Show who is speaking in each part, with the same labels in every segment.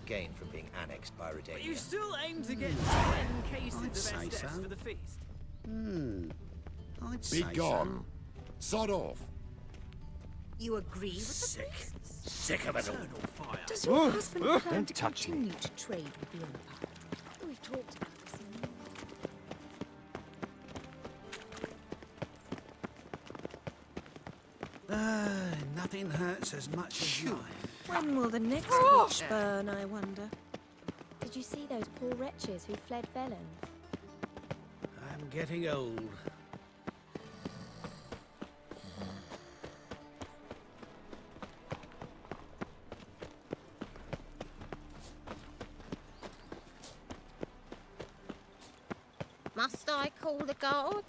Speaker 1: gain from being annexed by Redania.
Speaker 2: But you still aim to get 10 cases of SDS for the feast.
Speaker 3: I'd say
Speaker 4: Be gone. Sod off.
Speaker 5: You agree with
Speaker 4: Sick.
Speaker 5: the priests?
Speaker 4: Sick of it all.
Speaker 2: Eternal fire.
Speaker 5: Does your husband plan
Speaker 4: Don't
Speaker 5: to
Speaker 4: touch me.
Speaker 5: continue to trade with the Empire? We've talked about this.
Speaker 3: Nothing hurts as much as life.
Speaker 5: When will the next witch burn, I wonder?
Speaker 6: Did you see those poor wretches who fled Velen?
Speaker 3: I'm getting old.
Speaker 6: Must I call the guard?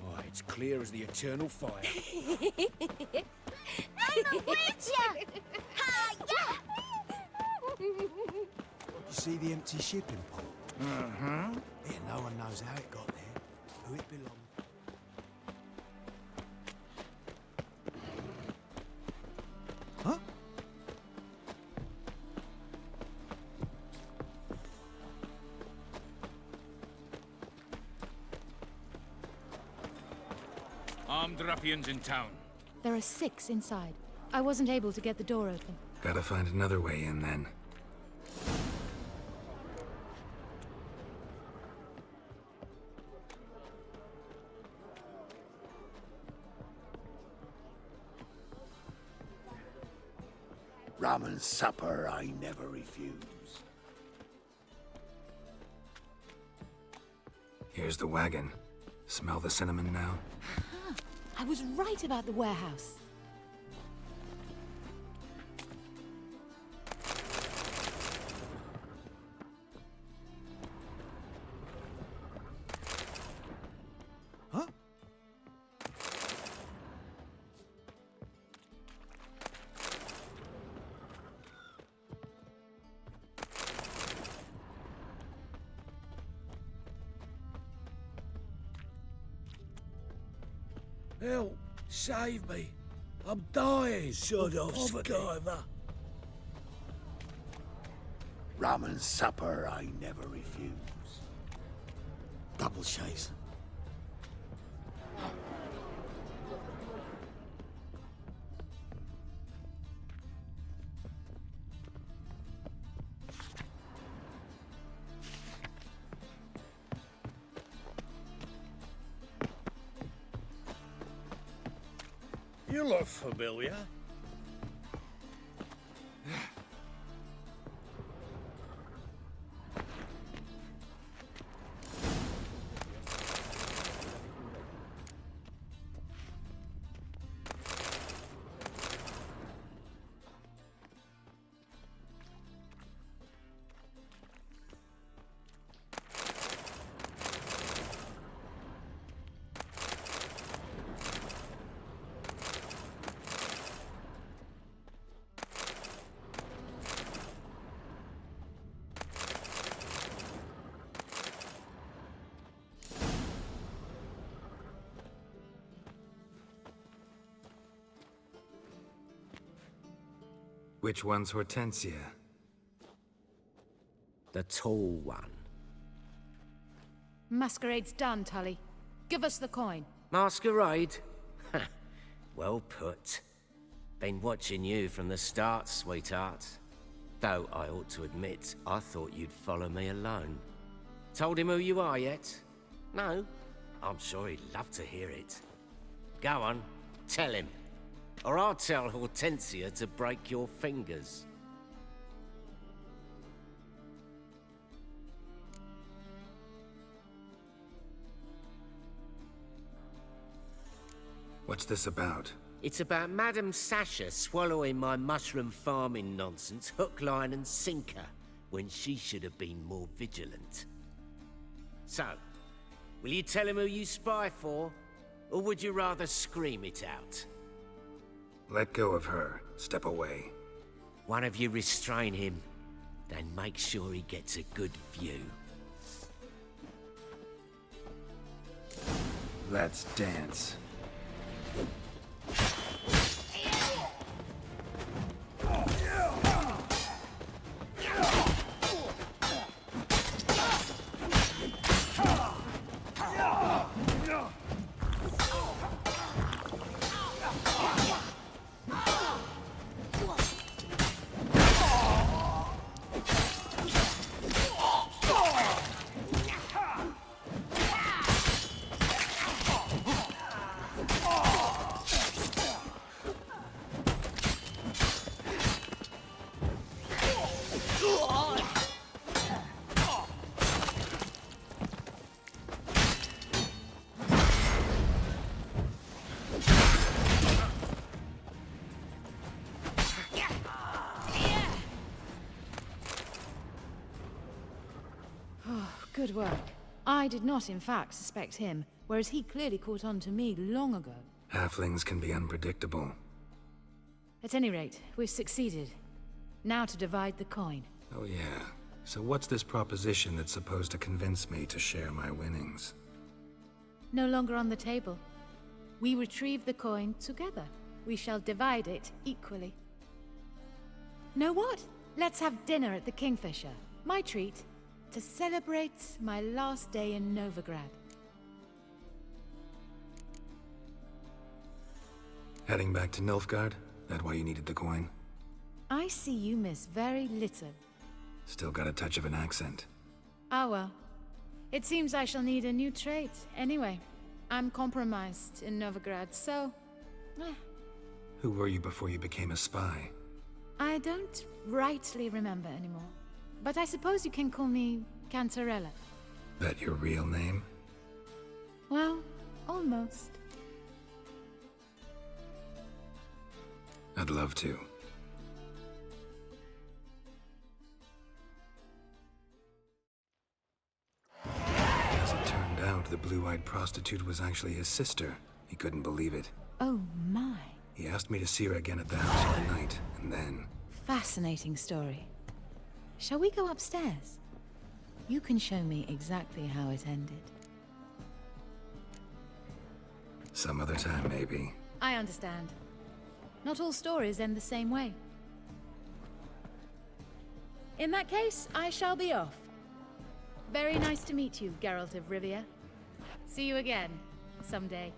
Speaker 4: Oh, it's clear as the eternal fire.
Speaker 6: I'm a witch!
Speaker 7: You see the empty shipping port?
Speaker 4: Mm-hmm.
Speaker 7: Yeah, no one knows how it got there, who it belonged. Huh?
Speaker 8: Armed ruffians in town.
Speaker 9: There are 6 inside. I wasn't able to get the door open.
Speaker 10: Gotta find another way in then.
Speaker 4: Rum and supper I never refuse.
Speaker 10: Here's the wagon. Smell the cinnamon now?
Speaker 9: I was right about the warehouse.
Speaker 7: Huh?
Speaker 4: Help! Save me! I'm dying! Shut off, Skyver! Rum and supper I never refuse.
Speaker 3: Double chase.
Speaker 4: You look familiar.
Speaker 10: Which one's Hortensia?
Speaker 1: The tall one.
Speaker 9: Masquerade's done, Tully. Give us the coin.
Speaker 1: Masquerade? Well put. Been watching you from the start, sweetheart. Though I ought to admit, I thought you'd follow me alone. Told him who you are yet? No? I'm sure he'd love to hear it. Go on, tell him. Or I'll tell Hortensia to break your fingers.
Speaker 10: What's this about?
Speaker 1: It's about Madame Sasha swallowing my mushroom farming nonsense hook, line and sinker, when she should have been more vigilant. So, will you tell him who you spy for, or would you rather scream it out?
Speaker 10: Let go of her. Step away.
Speaker 1: One of you restrain him, then make sure he gets a good view.
Speaker 10: Let's dance.
Speaker 9: Good work. I did not, in fact, suspect him, whereas he clearly caught on to me long ago.
Speaker 10: Halflings can be unpredictable.
Speaker 9: At any rate, we've succeeded. Now to divide the coin.
Speaker 10: Oh yeah. So what's this proposition that's supposed to convince me to share my winnings?
Speaker 9: No longer on the table. We retrieve the coin together. We shall divide it equally. Know what? Let's have dinner at the Kingfisher. My treat. To celebrate my last day in Novigrad.
Speaker 10: Heading back to Nilfgaard? That why you needed the coin?
Speaker 9: I see you miss very little.
Speaker 10: Still got a touch of an accent.
Speaker 9: Ah well. It seems I shall need a new trait. Anyway, I'm compromised in Novigrad, so...
Speaker 10: Who were you before you became a spy?
Speaker 9: I don't rightly remember anymore. But I suppose you can call me Cantarella.
Speaker 10: That your real name?
Speaker 9: Well, almost.
Speaker 10: I'd love to. As it turned out, the blue-eyed prostitute was actually his sister. He couldn't believe it.
Speaker 9: Oh my.
Speaker 10: He asked me to see her again at the house for the night, and then...
Speaker 9: Fascinating story. Shall we go upstairs? You can show me exactly how it ended.
Speaker 10: Some other time, maybe.
Speaker 9: I understand. Not all stories end the same way. In that case, I shall be off. Very nice to meet you, Geralt of Rivia. See you again, someday.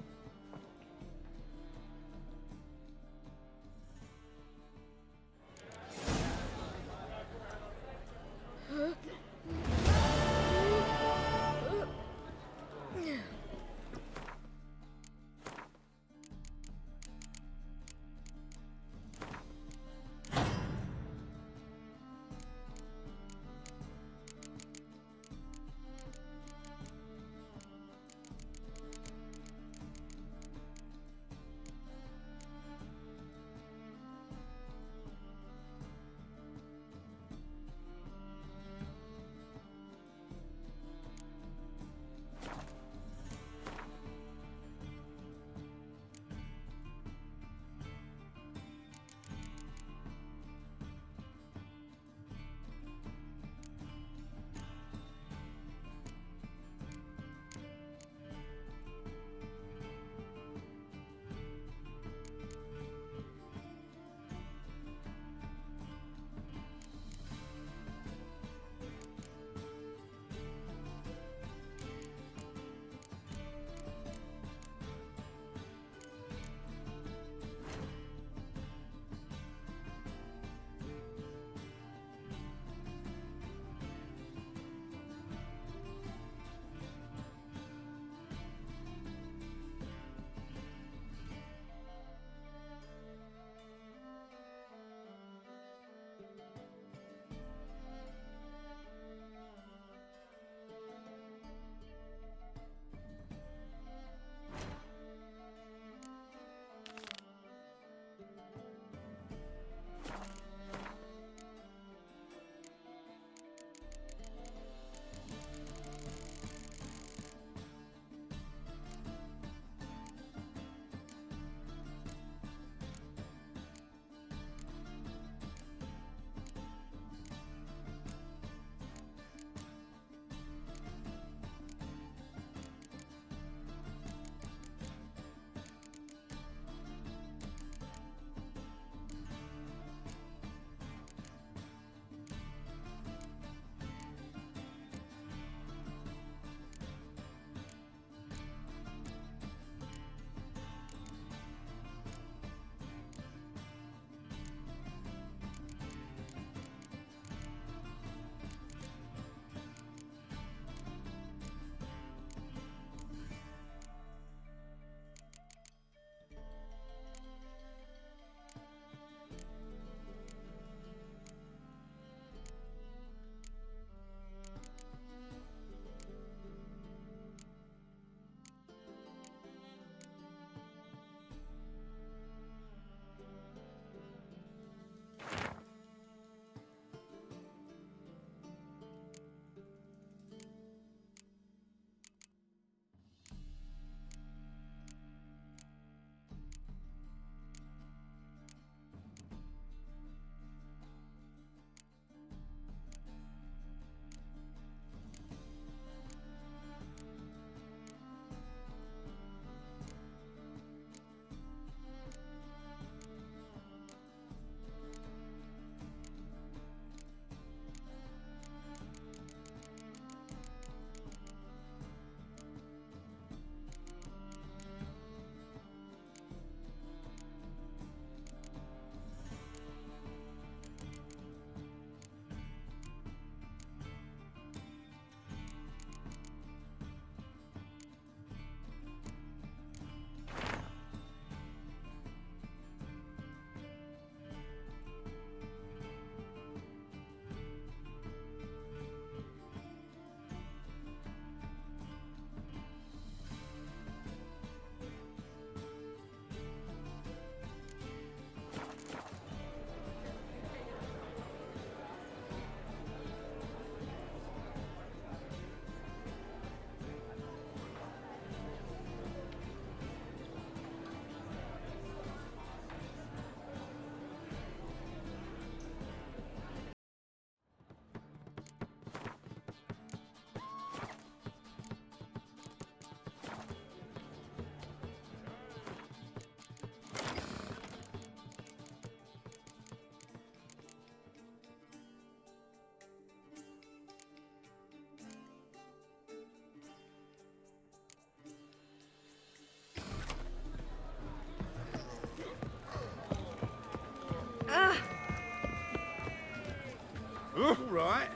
Speaker 3: right.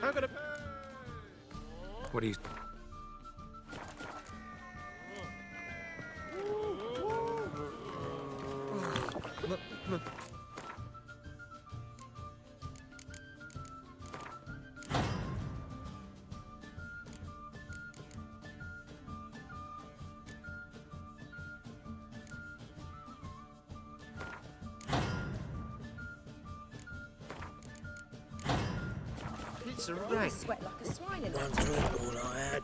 Speaker 8: How could
Speaker 10: What do you...
Speaker 1: It's a
Speaker 5: You
Speaker 1: rank.
Speaker 5: sweat like a swine in
Speaker 4: One
Speaker 5: that.
Speaker 4: drink all I had.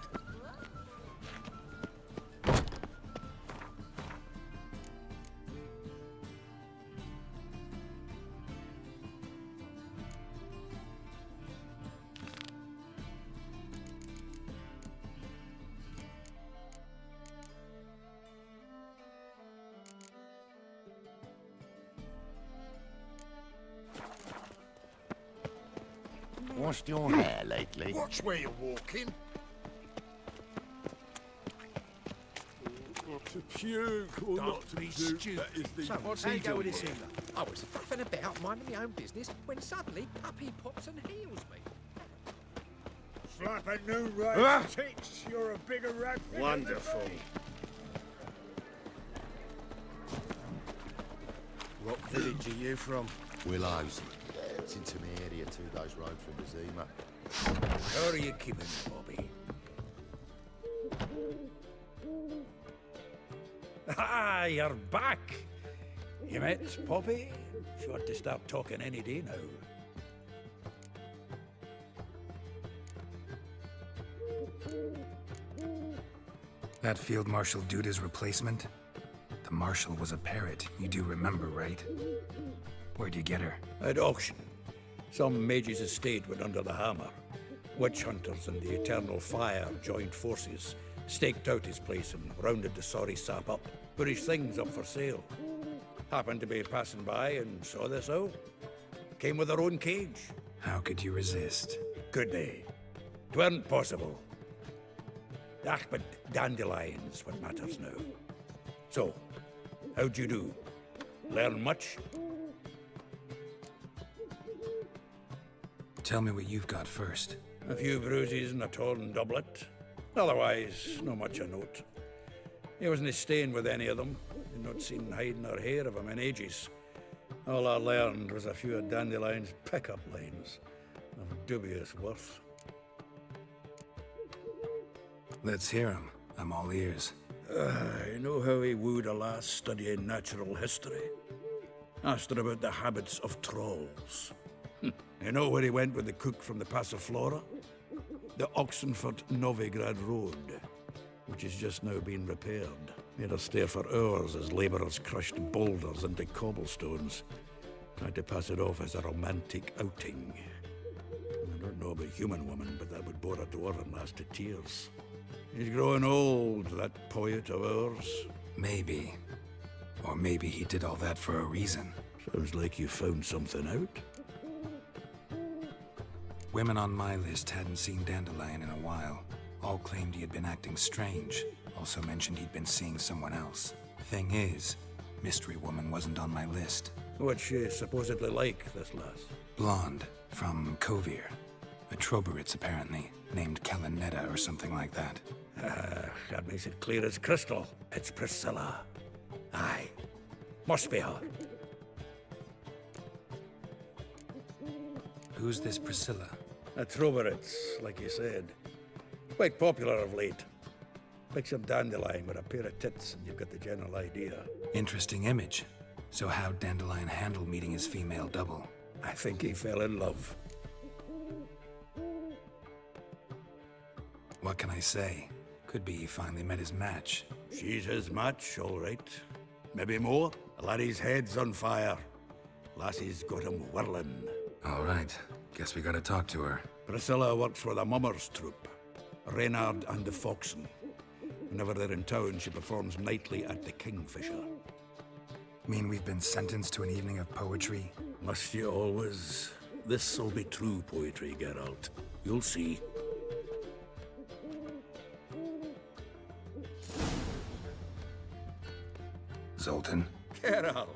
Speaker 11: Washed your hair lately?
Speaker 3: Watch where you're walking.
Speaker 4: To puke or not to
Speaker 3: be
Speaker 4: puke,
Speaker 3: stupid.
Speaker 4: that is the...
Speaker 2: So,
Speaker 3: What's
Speaker 2: how
Speaker 3: he
Speaker 2: you go with
Speaker 3: doing
Speaker 2: this
Speaker 3: here?
Speaker 2: here? I was faffing about, minding my own business, when suddenly Puppy pops and heals me.
Speaker 4: Slap a new right tits. You're a bigger rat.
Speaker 3: Wonderful.
Speaker 4: What village are you from?
Speaker 11: Willows. It's into my area, 2 days' road from Zima.
Speaker 4: How are you keeping, Bobby? Ah, you're back. You met Poppy? She ought to start talking any day now.
Speaker 10: That Field Marshal Duda's replacement? The Marshal was a parrot, you do remember, right? Where'd you get her?
Speaker 4: At auction. Some mage's estate went under the hammer. Witch hunters and the Eternal Fire joined forces, staked out his place and rounded the sorry sap up, put his things up for sale. Happened to be passing by and saw this out. Came with their own cage.
Speaker 10: How could you resist?
Speaker 4: Could they? 'Tweren't possible. Ah, but dandelions what matters now. So, how'd you do? Learn much?
Speaker 10: Tell me what you've got first.
Speaker 4: A few bruises and a torn doublet. Otherwise, no much a note. He wasn't staying with any of them. He'd not seen hide nor hair of him in ages. All I learned was a few of Dandelion's pickup lines of dubious worth.
Speaker 10: Let's hear him. I'm all ears.
Speaker 4: You know how he wooed a lass studying natural history? Asked her about the habits of trolls. You know where he went with the cook from the Passiflora? The Oxenford-Novigrad Road, which is just now being repaired. Made her stare for hours as labourers crushed boulders into cobblestones. Tried to pass it off as a romantic outing. I don't know about human woman, but that would bore a dwarven lass to tears. He's growing old, that poet of ours.
Speaker 10: Maybe. Or maybe he did all that for a reason.
Speaker 4: Sounds like you found something out.
Speaker 10: Women on my list hadn't seen Dandelion in a while. All claimed he had been acting strange. Also mentioned he'd been seeing someone else. Thing is, Mystery Woman wasn't on my list.
Speaker 4: What's she supposedly like, this lass?
Speaker 10: Blonde, from Kovir. A Troberitz, apparently, named Kalanetta or something like that.
Speaker 4: That makes it clear as crystal. It's Priscilla. Aye. Must be her.
Speaker 10: Who's this Priscilla?
Speaker 4: A Troberitz, like you said. Quite popular of late. Picture Dandelion with a pair of tits and you've got the general idea.
Speaker 10: Interesting image. So how'd Dandelion handle meeting his female double?
Speaker 4: I think he fell in love.
Speaker 10: What can I say? Could be he finally met his match.
Speaker 4: She's his match, all right. Maybe more. The laddie's head's on fire. Lassie's got him whirling.
Speaker 10: All right. Guess we gotta talk to her.
Speaker 4: Priscilla works for the Mummers troupe. Reynard and the Foxen. Whenever they're in town, she performs nightly at the Kingfisher.
Speaker 10: Mean we've been sentenced to an evening of poetry?
Speaker 4: Must you always? This'll be true poetry, Geralt. You'll see.
Speaker 10: Zoltan?
Speaker 4: Geralt!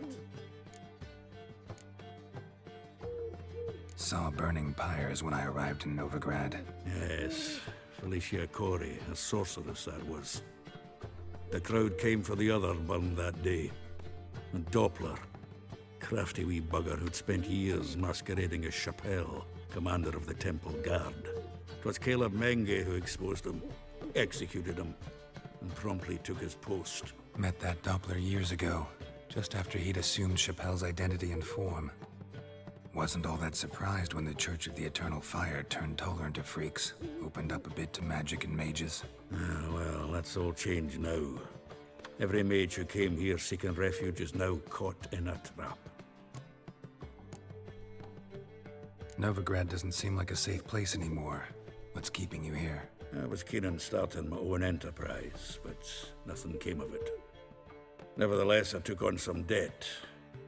Speaker 10: Saw burning pyres when I arrived in Novigrad.
Speaker 4: Yes, Felicia Corey, a sorceress that was. The crowd came for the other burned that day. And Doppler, crafty wee bugger who'd spent years masquerading as Chappelle, commander of the Temple Guard. 'Twas Caleb Menge who exposed him, executed him, and promptly took his post.
Speaker 10: Met that Doppler years ago, just after he'd assumed Chappelle's identity and form. Wasn't all that surprised when the Church of the Eternal Fire turned Toller into freaks, opened up a bit to magic and mages.
Speaker 4: Ah, well, that's all changed now. Every mage who came here seeking refuge is now caught in a trap.
Speaker 10: Novigrad doesn't seem like a safe place anymore. What's keeping you here?
Speaker 4: I was keen on starting my own enterprise, but nothing came of it. Nevertheless, I took on some debt.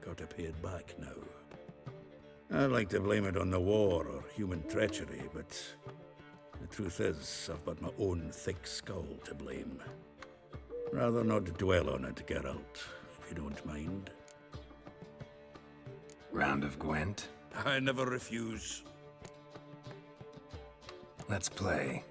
Speaker 4: Got to pay it back now. I'd like to blame it on the war or human treachery, but the truth is, I've got my own thick skull to blame. Rather not dwell on it, Geralt, if you don't mind.
Speaker 10: Round of Gwent?
Speaker 4: I never refuse.
Speaker 10: Let's play.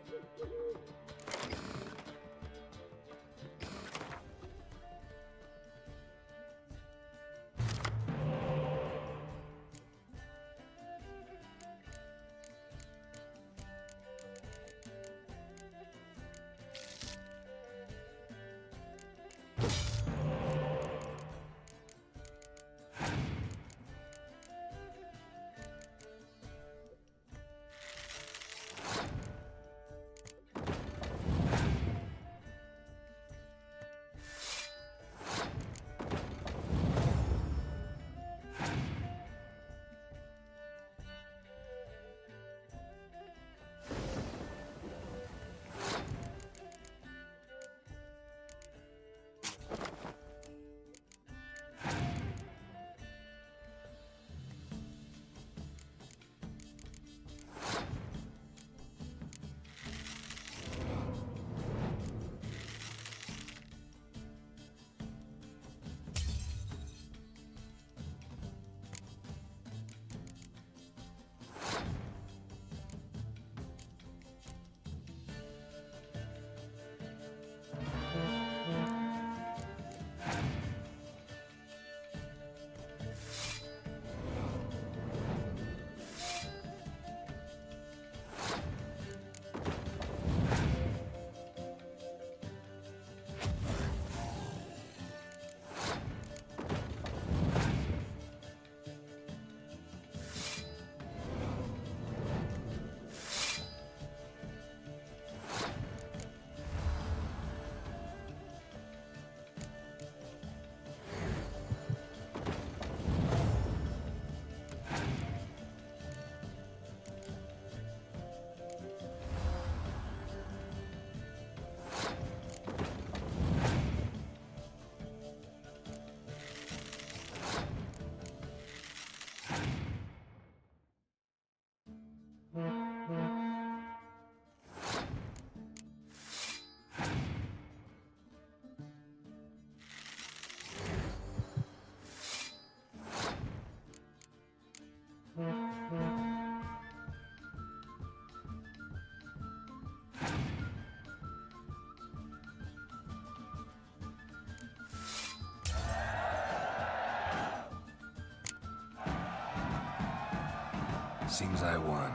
Speaker 10: Seems I won.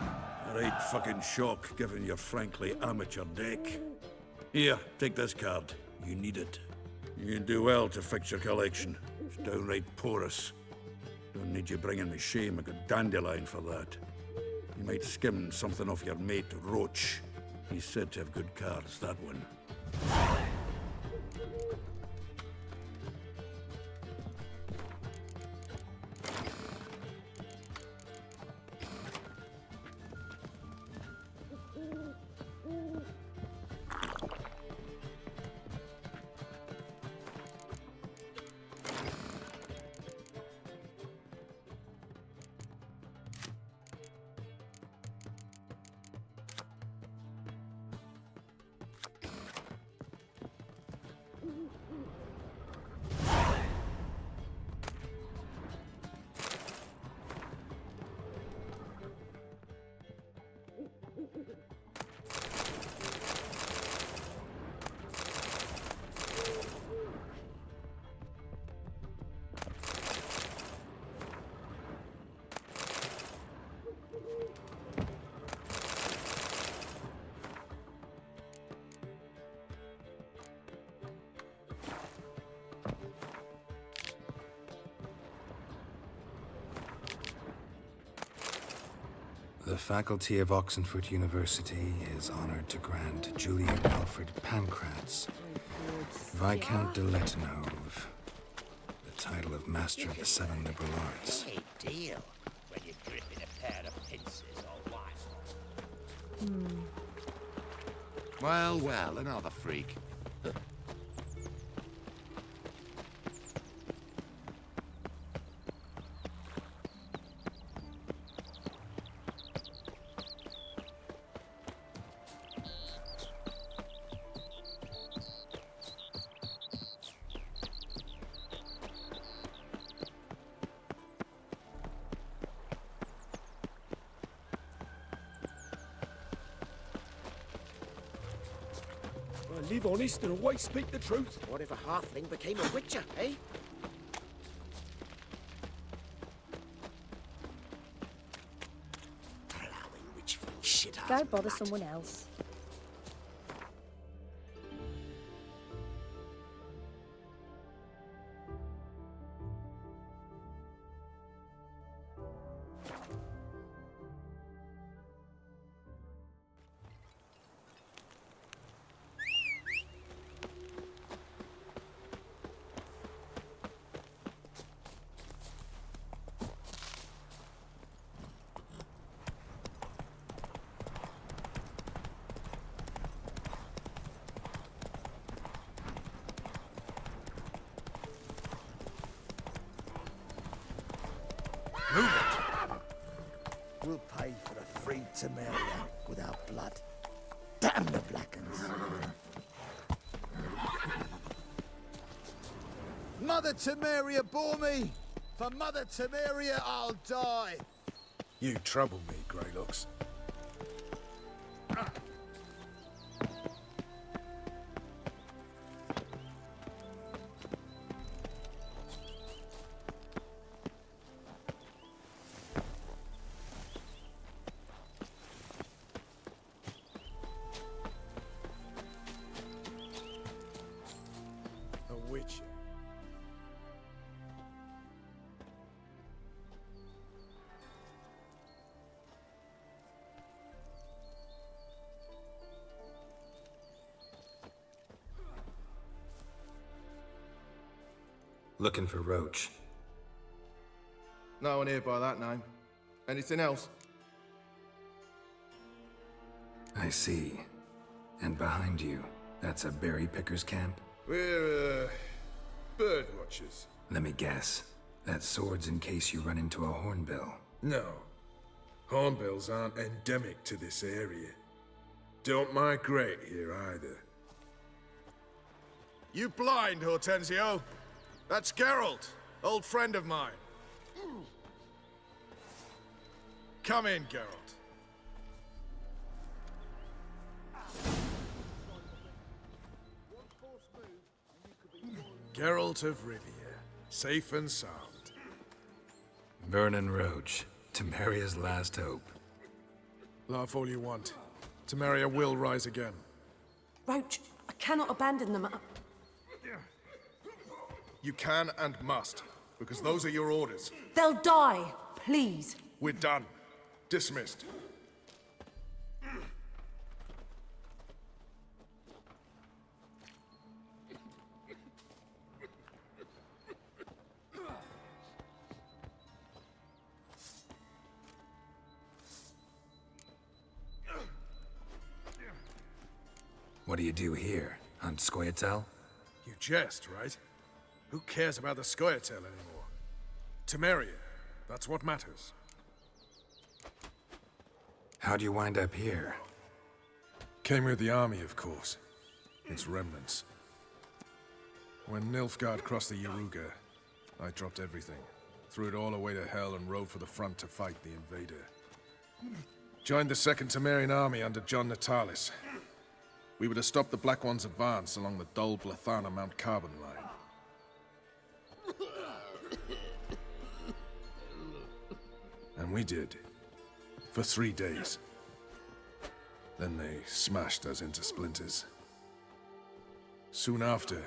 Speaker 4: Right fucking shock, given your frankly amateur deck. Here, take this card. You need it. You'd do well to fix your collection. It's downright porous. Don't need you bringing me shame. I got dandelion for that. You might skim something off your mate, Roach. He's said to have good cards, that one.
Speaker 10: The faculty of Oxenford University is honored to grant Julian Alfred Pancratz, Viscount de Letenove, the title of Master of the Seven Liberal Arts.
Speaker 1: Big deal when you're gripping a pair of pincers or what.
Speaker 11: Well, well, another freak.
Speaker 7: Live honest and always speak the truth.
Speaker 2: What if a halfling became a witcher, eh?
Speaker 3: Plowing witch-full shit out.
Speaker 6: Go bother someone else.
Speaker 3: We'll pay for the free Temeria with our blood. Damn the Blackens. Mother Temeria bore me. For Mother Temeria, I'll die.
Speaker 7: You trouble me, Greylocks. A witch.
Speaker 10: Looking for Roach.
Speaker 12: No one here by that name. Anything else?
Speaker 10: I see. And behind you, that's a berry picker's camp?
Speaker 12: We're, bird watchers.
Speaker 10: Let me guess. That sword's in case you run into a hornbill.
Speaker 7: No. Hornbills aren't endemic to this area. Don't migrate here either.
Speaker 12: You blind, Hortensio? That's Geralt, old friend of mine. Come in, Geralt.
Speaker 7: Geralt of Rivia, safe and sound.
Speaker 10: Vernon Roach, Temeria's last hope.
Speaker 7: Laugh all you want. Temeria will rise again.
Speaker 5: Roach, I cannot abandon them.
Speaker 12: You can and must, because those are your orders.
Speaker 5: They'll die, please.
Speaker 12: We're done. Dismissed.
Speaker 10: What do you do here? Hunt Scoia'tael?
Speaker 7: You jest, right? Who cares about the Scoia'tael anymore? Temeria, that's what matters.
Speaker 10: How'd you wind up here?
Speaker 7: Came with the army, of course. Its remnants. When Nilfgaard crossed the Yaruga, I dropped everything. Threw it all away to hell and rode for the front to fight the invader. Joined the Second Temerian Army under John Natalis. We were to stop the Black One's advance along the Dol Blathana Mount Carbon line. And we did. For 3 days. Then they smashed us into splinters. Soon after,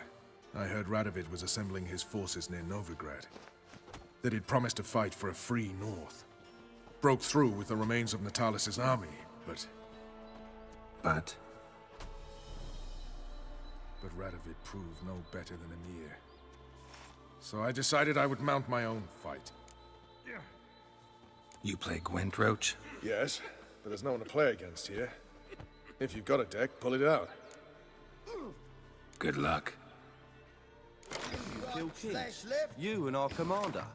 Speaker 7: I heard Radovid was assembling his forces near Novigrad. That he'd promised to fight for a free North. broke through with the remains of Natalis' army, but
Speaker 10: But?
Speaker 7: But Radovid proved no better than Emir. So I decided I would mount my own fight.
Speaker 10: You play Gwent, Roach?
Speaker 7: Yes, but there's no one to play against here. If you've got a deck, pull it out.
Speaker 10: Good luck.
Speaker 13: You killed Kings. You and our commander.